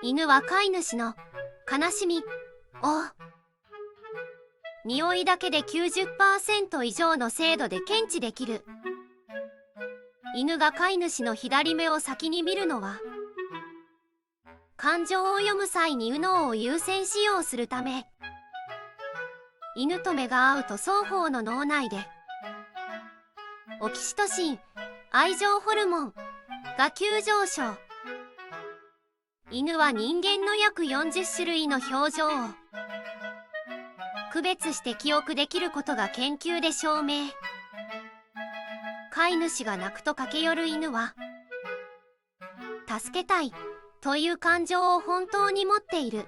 犬は飼い主の悲しみを匂いだけで 90% 以上の精度で検知できる。犬が飼い主の左目を先に見るのは、感情を読む際に右脳を優先使用するため。犬と目が合うと双方の脳内でオキシトシン、愛情ホルモンが急上昇。犬は人間の約40種類の表情を区別して記憶できることが研究で証明。飼い主が泣くと駆け寄る犬は、助けたいという感情を本当に持っている。